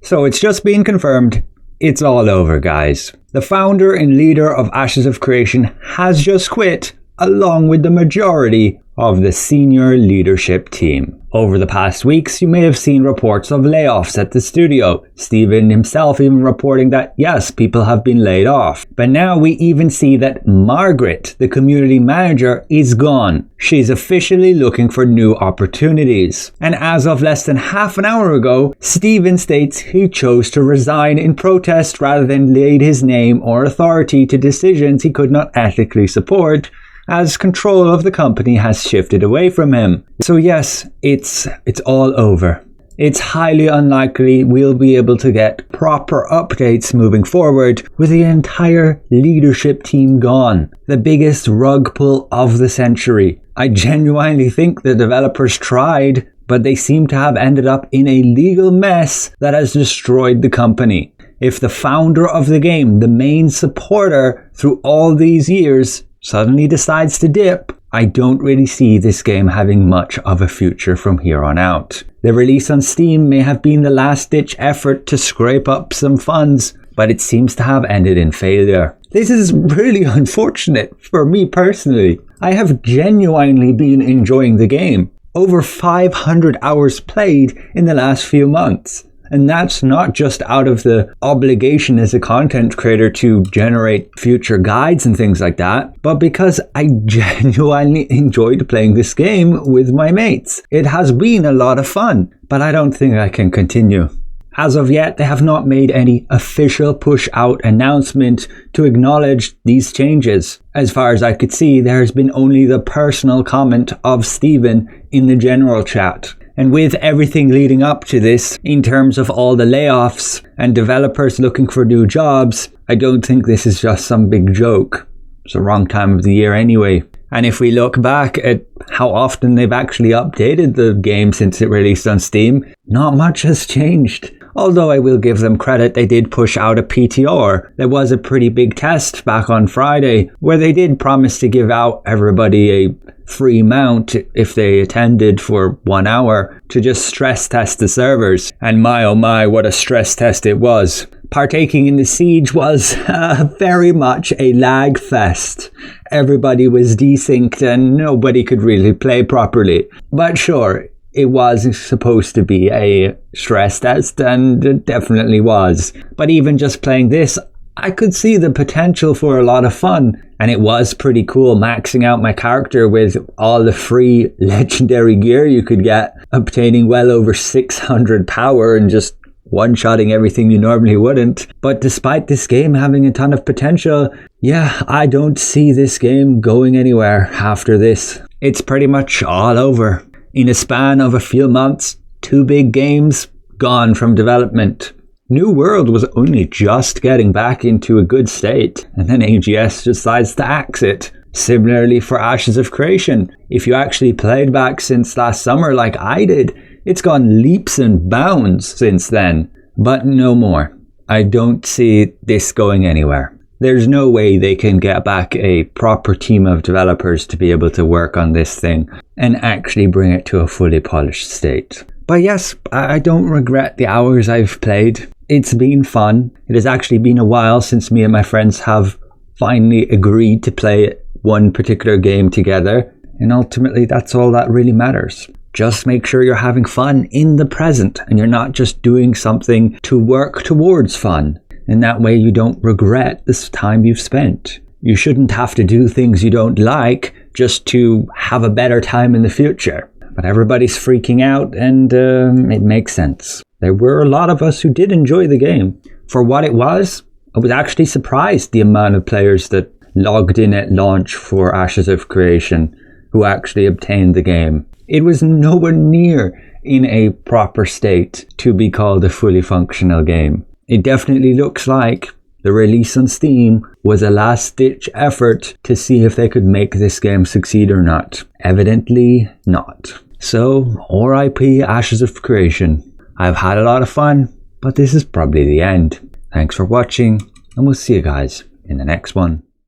So it's just been confirmed. It's all over, guys. The founder and leader of Ashes of Creation has just quit, along with the majority of the senior leadership team. Over the past weeks, you may have seen reports of layoffs at the studio. Steven himself even reporting that, yes, people have been laid off. But now we even see that Margaret, the community manager, is gone. She's officially looking for new opportunities. And as of less than half an hour ago, Steven states he chose to resign in protest rather than laid his name or authority to decisions he could not ethically support, as control of the company has shifted away from him. So yes, it's all over. It's highly unlikely we'll be able to get proper updates moving forward with the entire leadership team gone. The biggest rug pull of the century. I genuinely think the developers tried, but they seem to have ended up in a legal mess that has destroyed the company. If the founder of the game, the main supporter through all these years, suddenly decides to dip, I don't really see this game having much of a future from here on out. The release on Steam may have been the last-ditch effort to scrape up some funds, but it seems to have ended in failure. This is really unfortunate for me personally. I have genuinely been enjoying the game. Over 500 hours played in the last few months. And that's not just out of the obligation as a content creator to generate future guides and things like that, but because I genuinely enjoyed playing this game with my mates. It has been a lot of fun, but I don't think I can continue. As of yet, they have not made any official push-out announcement to acknowledge these changes. As far as I could see, there has been only the personal comment of Steven in the general chat. And with everything leading up to this, in terms of all the layoffs and developers looking for new jobs, I don't think this is just some big joke. It's the wrong time of the year anyway. And if we look back at how often they've actually updated the game since it released on Steam, not much has changed. Although I will give them credit, they did push out a PTR. There was a pretty big test back on Friday where they did promise to give out everybody a free mount if they attended for 1 hour to just stress test the servers. And my oh my, what a stress test it was. Partaking in the siege was very much a lag fest. Everybody was desynced and nobody could really play properly. But sure, it was supposed to be a stress test, and it definitely was. But even just playing this, I could see the potential for a lot of fun. And it was pretty cool maxing out my character with all the free legendary gear you could get, obtaining well over 600 power and just one-shotting everything you normally wouldn't. But despite this game having a ton of potential, yeah, I don't see this game going anywhere after this. It's pretty much all over. In a span of a few months, 2 big games gone from development. New World was only just getting back into a good state, and then AGS decides to axe it. Similarly for Ashes of Creation. If you actually played back since last summer like I did, it's gone leaps and bounds since then. But no more. I don't see this going anywhere. There's no way they can get back a proper team of developers to be able to work on this thing and actually bring it to a fully polished state. But yes, I don't regret the hours I've played. It's been fun. It has actually been a while since me and my friends have finally agreed to play one particular game together. And ultimately, that's all that really matters. Just make sure you're having fun in the present and you're not just doing something to work towards fun. And that way you don't regret this time you've spent. You shouldn't have to do things you don't like just to have a better time in the future. But everybody's freaking out and it makes sense. There were a lot of us who did enjoy the game. For what it was, I was actually surprised the amount of players that logged in at launch for Ashes of Creation who actually obtained the game. It was nowhere near in a proper state to be called a fully functional game. It definitely looks like the release on Steam was a last-ditch effort to see if they could make this game succeed or not. Evidently not. So, R.I.P. Ashes of Creation. I've had a lot of fun, but this is probably the end. Thanks for watching, and we'll see you guys in the next one.